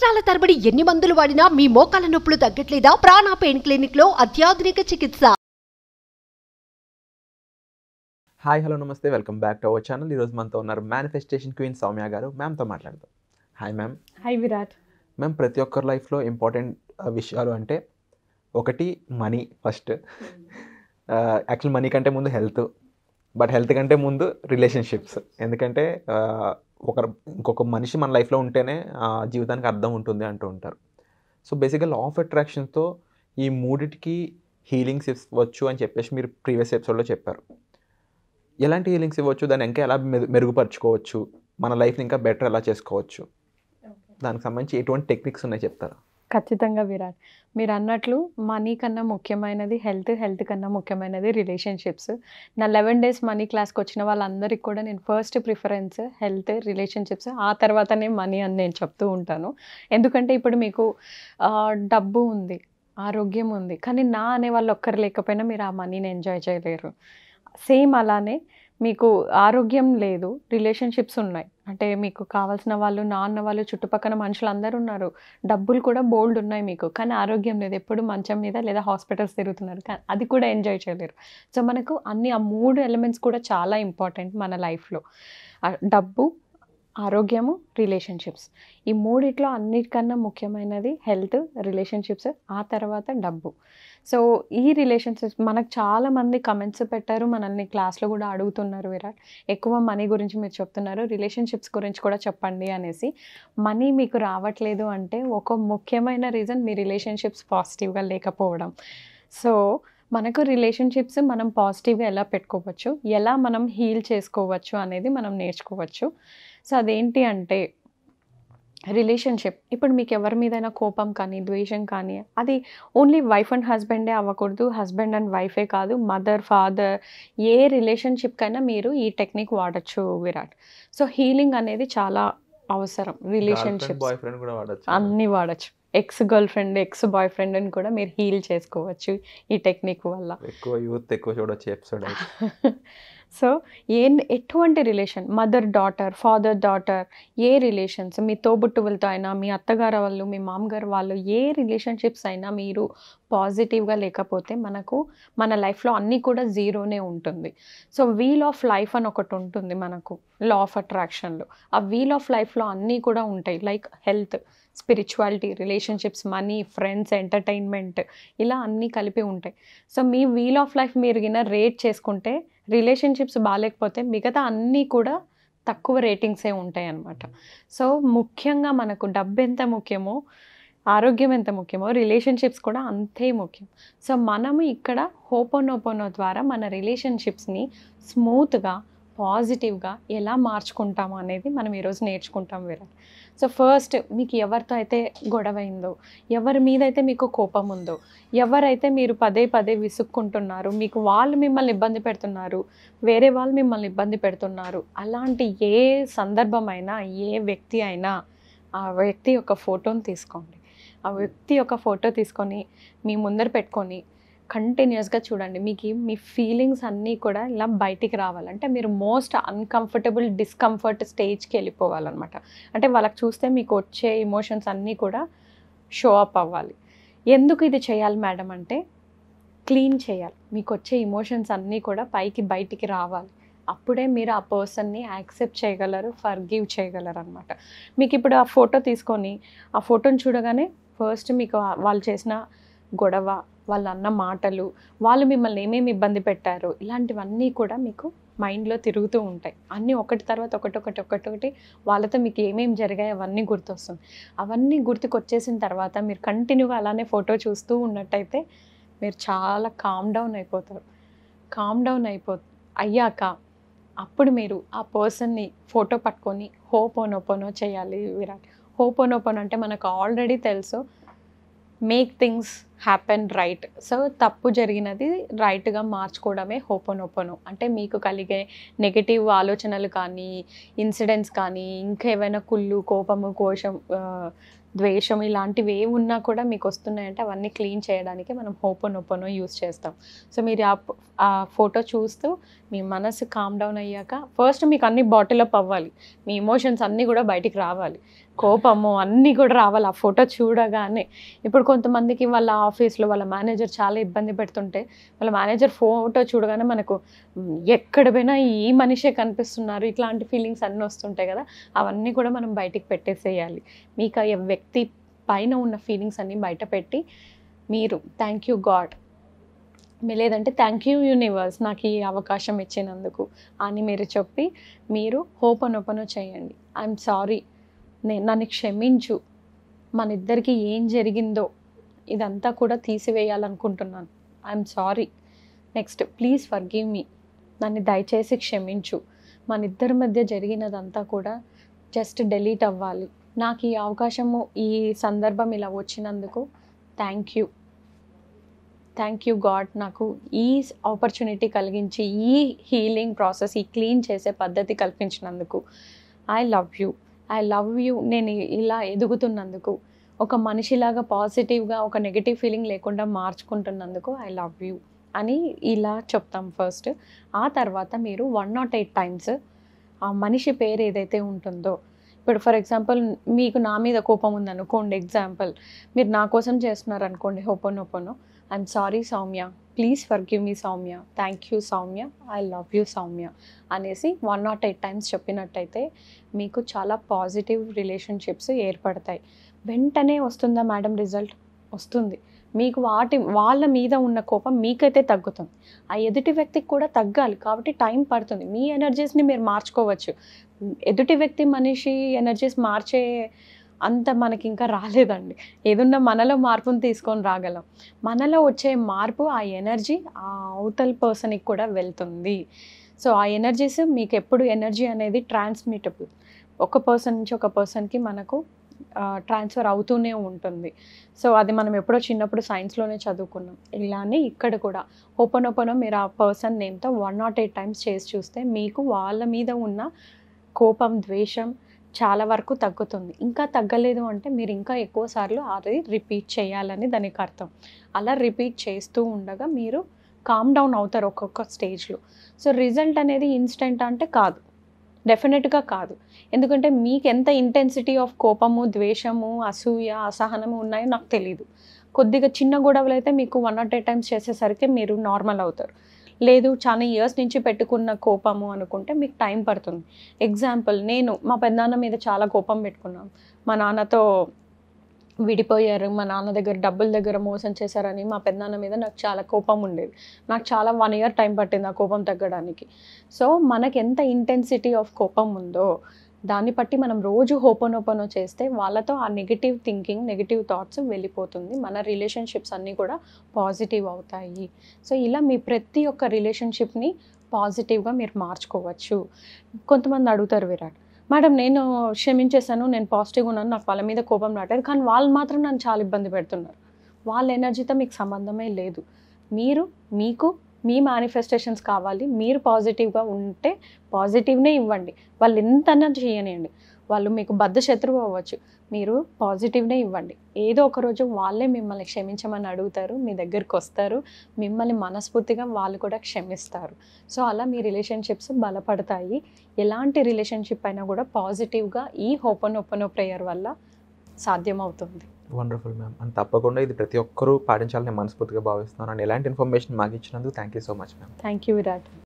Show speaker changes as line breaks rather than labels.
సంవత్సరాల తరబడి ఎన్ని మందులు వాడినా మీ మోకాల నొప్పులు తగ్గట్లేదా? ప్రాణ పెయిన్ క్లినిక్ లో అత్యాధునిక చికిత్స.
హాయ్ హలో నమస్తే, welcome back to our channel. ఈరోజు మనతో ఉన్నారు మేనిఫెస్టేషన్ క్వీన్ సౌమ్య గారు. మ్యామ్తో మాట్లాడదాం. Hi ma'am.
Hi Virat.
Ma'am, ప్రతి ఒక్కరి లైఫ్లో ఇంపార్టెంట్ విషయాలు అంటే ఒకటి మనీ ఫస్ట్. యాక్చువల్ మనీ కంటే ముందు హెల్త్, బట్ హెల్త్ కంటే ముందు రిలేషన్షిప్స్. ఎందుకంటే ఇంకొక మనిషి మన లైఫ్లో ఉంటేనే జీవితానికి అర్థం ఉంటుంది అంటూ ఉంటారు. సో బేసిక్గా లా ఆఫ్ అట్రాక్షన్తో ఈ మూడిటికి హీలింగ్స్ ఇవ్వచ్చు అని చెప్పేసి మీరు ప్రీవియస్ ఎపిసోడ్లో చెప్పారు. ఎలాంటి హీలింగ్స్ ఇవ్వచ్చు, దాన్ని ఇంకా ఎలా మెరుగుపరచుకోవచ్చు, మన లైఫ్ని ఇంకా బెటర్ ఎలా చేసుకోవచ్చు, దానికి సంబంధించి ఎటువంటి టెక్నిక్స్ ఉన్నాయి చెప్తారా?
ఖచ్చితంగా విరాట్, మీరు అన్నట్లు మనీ కన్నా ముఖ్యమైనది హెల్త్, హెల్త్ కన్నా ముఖ్యమైనది రిలేషన్షిప్స్. నా 11 days మనీ క్లాస్కి వచ్చిన వాళ్ళందరికీ కూడా నేను ఫస్ట్ ప్రిఫరెన్స్ హెల్త్, రిలేషన్షిప్స్, ఆ తర్వాతనే మనీ అని నేను చెప్తూ ఉంటాను. ఎందుకంటే ఇప్పుడు మీకు డబ్బు ఉంది, ఆరోగ్యం ఉంది, కానీ నా అనే వాళ్ళు ఒక్కరు లేకపోయినా మీరు ఆ మనీని ఎంజాయ్ చేయలేరు. సేమ్ అలానే మీకు ఆరోగ్యం లేదు, రిలేషన్షిప్స్ ఉన్నాయి అంటే మీకు కావాల్సిన వాళ్ళు, నా అన్న వాళ్ళు, చుట్టుపక్కల మనుషులు అందరూ ఉన్నారు, డబ్బులు కూడా బోల్డ్ ఉన్నాయి మీకు, కానీ ఆరోగ్యం లేదు, ఎప్పుడు మంచం మీద లేదా హాస్పిటల్స్ తిరుగుతున్నారు, కానీ అది కూడా ఎంజాయ్ చేయలేరు. సో మనకు ఆ 3 ఎలిమెంట్స్ కూడా చాలా ఇంపార్టెంట్ మన లైఫ్లో. డబ్బు, ఆరోగ్యము, రిలేషన్షిప్స్. ఈ మూడిట్లో అన్నిటికన్నా ముఖ్యమైనది హెల్త్, రిలేషన్షిప్స్, ఆ తర్వాత డబ్బు. సో ఈ రిలేషన్షిప్స్ మనకు చాలామంది కమెంట్స్ పెట్టారు, మనల్ని క్లాస్లో కూడా అడుగుతున్నారు, విరాట్ ఎక్కువ మనీ గురించి మీరు చెప్తున్నారు, రిలేషన్షిప్స్ గురించి కూడా చెప్పండి అనేసి. మనీ మీకు రావట్లేదు అంటే ఒక ముఖ్యమైన రీజన్ మీ రిలేషన్షిప్స్ పాజిటివ్గా లేకపోవడం. సో మనకు రిలేషన్షిప్స్ మనం పాజిటివ్గా ఎలా పెట్టుకోవచ్చు, ఎలా మనం హీల్ చేసుకోవచ్చు అనేది మనం నేర్చుకోవచ్చు. సో అదేంటి అంటే రిలేషన్షిప్, ఇప్పుడు మీకు ఎవరి మీదైనా కోపం కానీ, ద్వేషం కానీ, అది ఓన్లీ వైఫ్ అండ్ హస్బెండే అవ్వకూడదు, హస్బెండ్ అండ్ వైఫే కాదు, మదర్, ఫాదర్, ఏ రిలేషన్షిప్కైనా మీరు ఈ టెక్నిక్ వాడచ్చు విరాట్. సో హీలింగ్ అనేది చాలా అవసరం. రిలేషన్షిప్ అన్నీ వాడచ్చు, ex girl friend, X boy friend అని కూడా మీరు హీల్ చేసుకోవచ్చు ఈ టెక్నిక్ వల్ల.
ఎక్కువ యూత్ ఎక్కువ చూడొచ్చు ఎపిసోడ్.
సో ఎటువంటి relation, mother daughter, father daughter, ఏ రిలేషన్స్, మీ తోబుట్టువులతో అయినా, మీ అత్తగారు వాళ్ళు, మీ మామగారు వాళ్ళు, ఏ రిలేషన్షిప్స్ అయినా మీరు పాజిటివ్గా లేకపోతే మనకు మన లైఫ్లో అన్నీ కూడా జీరోనే ఉంటుంది. సో వీల్ ఆఫ్ లైఫ్ అని ఒకటి ఉంటుంది మనకు లా ఆఫ్ అట్రాక్షన్లో. ఆ వీల్ ఆఫ్ లైఫ్లో అన్నీ కూడా ఉంటాయి, like health, spirituality, relationships, money, friends, entertainment, ఇలా అన్నీ కలిపి ఉంటాయి. సో మీ వీల్ ఆఫ్ లైఫ్ మీరు గిన రేట్ చేసుకుంటే రిలేషన్షిప్స్ బాగాలేకపోతే మిగతా అన్నీ కూడా తక్కువ రేటింగ్సే ఉంటాయి అన్నమాట. సో ముఖ్యంగా మనకు డబ్బు ఎంత ముఖ్యమో, ఆరోగ్యం ఎంత ముఖ్యమో, రిలేషన్షిప్స్ కూడా అంతే ముఖ్యం. సో మనము ఇక్కడ హోపోనోపోనో ద్వారా మన రిలేషన్షిప్స్ని స్మూత్గా, పాజిటివ్గా ఎలా మార్చుకుంటాము అనేది మనం ఈరోజు నేర్చుకుంటాం విరాట్. సో ఫస్ట్, మీకు ఎవరితో అయితే గొడవ అయిందో, ఎవరి మీద అయితే మీకు కోపం ఉందో, ఎవరైతే మీరు పదే పదే విసుక్కుంటున్నారు, మీకు వాళ్ళు మిమ్మల్ని ఇబ్బంది పెడుతున్నారు, వేరే వాళ్ళు మిమ్మల్ని ఇబ్బంది పెడుతున్నారు, అలాంటి ఏ సందర్భమైనా, ఏ వ్యక్తి అయినా ఆ వ్యక్తి యొక్క ఫోటోని తీసుకోండి. ఆ వ్యక్తి యొక్క ఫోటో తీసుకొని మీ ముందర పెట్టుకొని కంటిన్యూస్గా చూడండి. మీకు మీ ఫీలింగ్స్ అన్నీ కూడా ఇలా బయటికి రావాలంటే మీరు మోస్ట్ అన్కంఫర్టబుల్, డిస్కంఫర్ట్ స్టేజ్కి వెళ్ళిపోవాలన్నమాట. అంటే వాళ్ళకి చూస్తే మీకు వచ్చే ఎమోషన్స్ అన్నీ కూడా షో అప్ అవ్వాలి. ఎందుకు ఇది చేయాలి మేడం అంటే, క్లీన్ చేయాలి, మీకు వచ్చే ఎమోషన్స్ అన్నీ కూడా బయటికి రావాలి. అప్పుడే మీరు ఆ పర్సన్ని యాక్సెప్ట్ చేయగలరు, ఫర్గివ్ చేయగలరు అనమాట. మీకు ఇప్పుడు ఆ ఫోటో తీసుకొని ఆ ఫోటోని చూడగానే ఫస్ట్ మీకు వాళ్ళు చేసిన గొడవ, వాళ్ళు అన్న మాటలు, వాళ్ళు మిమ్మల్ని ఏమేమి ఇబ్బంది పెట్టారు, ఇలాంటివన్నీ కూడా మీకు మైండ్లో తిరుగుతూ ఉంటాయి. అన్నీ ఒకటి తర్వాత ఒకటి వాళ్ళతో మీకు ఏమేమి జరిగాయి అవన్నీ గుర్తొస్తుంది. అవన్నీ గుర్తుకొచ్చేసిన తర్వాత మీరు కంటిన్యూగా అలానే ఫోటో చూస్తూ ఉన్నట్టయితే మీరు చాలా కామ్ డౌన్ అయిపోతారు. కామ్ డౌన్ అయ్యాక అప్పుడు మీరు ఆ పర్సన్ని ఫోటో పట్టుకొని హోపోనోపోనో చేయాలి విరాట్. హోపోనోపోనో అంటే మనకు ఆల్రెడీ తెలుసు, make things happen right. So తప్పు జరిగినది రైట్గా మార్చుకోవడమే హోపోనోపోనో అంటే. మీకు కలిగే నెగటివ్ ఆలోచనలు కానీ, ఇన్సిడెంట్స్ కానీ, ఇంకా ఏవైనా కుళ్ళు, కోపము, ద్వేషం ఇలాంటివి ఏ ఉన్నా కూడా మీకు వస్తున్నాయంటే అవన్నీ క్లీన్ చేయడానికి మనం హోపోనోపోనో యూస్ చేస్తాం. సో మీరు ఆ ఫోటో చూస్తూ మీ మనసు కామ్ డౌన్ అయ్యాక ఫస్ట్ మీకు అన్ని బాటిల్ అప్ అవ్వాలి, మీ ఎమోషన్స్ అన్నీ కూడా బయటికి రావాలి. కోపము అన్నీ కూడా రావాలి ఆ ఫోటో చూడగానే. ఇప్పుడు కొంతమందికి వాళ్ళ ఆఫీస్లో వాళ్ళ మేనేజర్ చాలా ఇబ్బంది పెడుతుంటే వాళ్ళ మేనేజర్ ఫోటో చూడగానే మనకు ఎక్కడ పోయినా ఈ మనిషే కనిపిస్తున్నారు, ఇట్లాంటి ఫీలింగ్స్ అన్నీ వస్తుంటాయి కదా, అవన్నీ కూడా మనం బయటికి పెట్టేసేయాలి. మీకు ఆ వ్యక్తి పైన ఉన్న ఫీలింగ్స్ అన్నీ బయట పెట్టి మీరు థ్యాంక్ యూ గాడ్, లేదంటే థ్యాంక్ యూ యూనివర్స్ నాకు ఈ అవకాశం ఇచ్చినందుకు అని మీరు చెప్పి మీరు హోపనోపనో చేయండి. ఐఎమ్ సారీ, నన్ను క్షమించు, మన ఇద్దరికి ఏం జరిగిందో ఇదంతా కూడా తీసివేయాలనుకుంటున్నాను, I'm sorry, next please forgive me, నన్ను దయచేసి క్షమించు, మన ఇద్దరి మధ్య జరిగినదంతా కూడా జస్ట్ డిలీట్ అవ్వాలి, నాకు ఈ అవకాశము ఈ సందర్భం ఇలా వచ్చినందుకు thank you, thank you God, నాకు ఈ ఆపర్చునిటీ కలిగించి ఈ హీలింగ్ ప్రాసెస్, ఈ క్లీన్ చేసే పద్ధతి కల్పించినందుకు ఐ లవ్ యూ, నేను ఇలా ఎదుగుతున్నందుకు, ఒక మనిషిలాగా పాజిటివ్గా ఒక నెగిటివ్ ఫీలింగ్ లేకుండా మార్చుకుంటున్నందుకు ఐ లవ్ యూ అని ఇలా చెప్తాం ఫస్ట్. ఆ తర్వాత మీరు 108 టైమ్స్ ఆ మనిషి పేరు ఏదైతే ఉంటుందో, ఇప్పుడు ఫర్ ఎగ్జాంపుల్ మీకు నా మీద కోపం ఉందనుకోండి, ఎగ్జాంపుల్ మీరు నా కోసం చేస్తున్నారు అనుకోండి, ho'oponopono, I'm sorry Soumya, please forgive me Soumya, thank you Soumya, I love you Soumya అనేసి 108 టైమ్స్ చెప్పినట్టయితే మీకు చాలా పాజిటివ్ రిలేషన్షిప్స్ ఏర్పడతాయి. వెంటనే వస్తుందా మేడం రిజల్ట్? వస్తుంది. మీకు వాళ్ళ మీద ఉన్న కోపం మీకైతే తగ్గుతుంది, ఆ ఎదుటి వ్యక్తికి కూడా తగ్గాలి, కాబట్టి టైం పడుతుంది. మీ ఎనర్జీస్ని మీరు మార్చుకోవచ్చు, ఎదుటి వ్యక్తి మనిషి ఎనర్జీస్ మార్చే అంత మనకి ఇంకా రాలేదండి. ఏదున్నా మనలో మార్పుని తీసుకొని రాగలం. మనలో వచ్చే మార్పు ఆ ఎనర్జీ ఆ అవతల పర్సన్కి కూడా వెళ్తుంది. సో ఆ ఎనర్జీస్ మీకు ఎప్పుడు ఎనర్జీ అనేది ట్రాన్స్మిటబుల్, ఒక పర్సన్ నుంచి ఒక పర్సన్కి మనకు ట్రాన్స్ఫర్ అవుతూనే ఉంటుంది. సో అది మనం ఎప్పుడో చిన్నప్పుడు సైన్స్లోనే చదువుకున్నాం. ఇలానే ఇక్కడ కూడా హోపోనోపోనో మీరు ఆ పర్సన్ నేమ్తో 108 టైమ్స్ చేసి చూస్తే మీకు వాళ్ళ మీద ఉన్న కోపం, ద్వేషం చాలా వరకు తగ్గుతుంది. ఇంకా తగ్గలేదు అంటే మీరు ఇంకా ఎక్కువ సార్లు అది రిపీట్ చేయాలని దానికి అర్థం. అలా రిపీట్ చేస్తూ ఉండగా మీరు కామ్ డౌన్ అవుతారు ఒక్కొక్క స్టేజ్లో. సో రిజల్ట్ అనేది ఇన్స్టెంట్ అంటే కాదు, డెఫినెట్గా కాదు. ఎందుకంటే మీకు ఎంత ఇంటెన్సిటీ ఆఫ్ కోపము, ద్వేషము, అసూయ, అసహనము ఉన్నాయో నాకు తెలియదు. కొద్దిగా చిన్న గొడవలు అయితే మీకు 108 టైమ్స్ చేసేసరికి మీరు నార్మల్ అవుతారు. లేదు చాలా ఇయర్స్ నుంచి పెట్టుకున్న కోపము అనుకుంటే మీకు టైం పడుతుంది. ఎగ్జాంపుల్, నేను మా పెద్దనాన్న మీద చాలా కోపం పెట్టుకున్నాను. మా నాన్నతో విడిపోయారు, మా నాన్న దగ్గర డబ్బుల దగ్గర మోసం చేశారని మా పెద్దనాన్న మీద నాకు చాలా కోపం ఉండేది. నాకు చాలా 1 ఇయర్ టైం పట్టింది ఆ కోపం తగ్గడానికి. సో మనకి ఎంత ఇంటెన్సిటీ ఆఫ్ కోపం ఉందో దాన్ని బట్టి మనం రోజు హోపోనోపోనో చేస్తే వాళ్ళతో ఆ నెగిటివ్ థింకింగ్, నెగిటివ్ థాట్స్ వెళ్ళిపోతుంది. మన రిలేషన్షిప్స్ అన్నీ కూడా పాజిటివ్ అవుతాయి. సో ఇలా మీ ప్రతి ఒక్క రిలేషన్షిప్ని పాజిటివ్గా మీరు మార్చుకోవచ్చు. కొంతమంది అడుగుతారు, విరాట్ మేడం నేను క్షమించేశాను, నేను పాజిటివ్గా ఉన్నాను, నాకు వాళ్ళ మీద కోపం రావట్లేదు, కానీ వాళ్ళు మాత్రం నన్ను చాలా ఇబ్బంది పెడుతున్నారు. వాళ్ళ ఎనర్జీతో మీకు సంబంధమే లేదు. మీకు మీ మేనిఫెస్టేషన్స్ కావాలి, మీరు పాజిటివ్గా ఉంటే పాజిటివ్నే ఇవ్వండి. వాళ్ళు ఎంతన్నా చేయనివ్వండి, వాళ్ళు మీకు బద్ధ శత్రువు అవ్వచ్చు, మీరు పాజిటివ్నే ఇవ్వండి. ఏదో ఒక రోజు వాళ్ళే మిమ్మల్ని క్షమించమని అడుగుతారు, మీ దగ్గరికి వస్తారు, మిమ్మల్ని మనస్ఫూర్తిగా వాళ్ళు కూడా క్షమిస్తారు. సో అలా మీ రిలేషన్షిప్స్ బలపడతాయి. ఎలాంటి రిలేషన్షిప్ అయినా కూడా పాజిటివ్గా ఈ హోపోనోపోనో ప్రేయర్ వల్ల సాధ్యమవుతుంది.
Wonderful ma'am. అండ్ తప్పకుండా ఇది ప్రతి ఒక్కరూ పాటించాలని నేను మనస్ఫూర్తిగా భావిస్తున్నాను. అండ్ ఎలాంటి ఇన్ఫర్మేషన్ మాకు ఇచ్చినందుకు thank you so much ma'am.
Thank you Virat.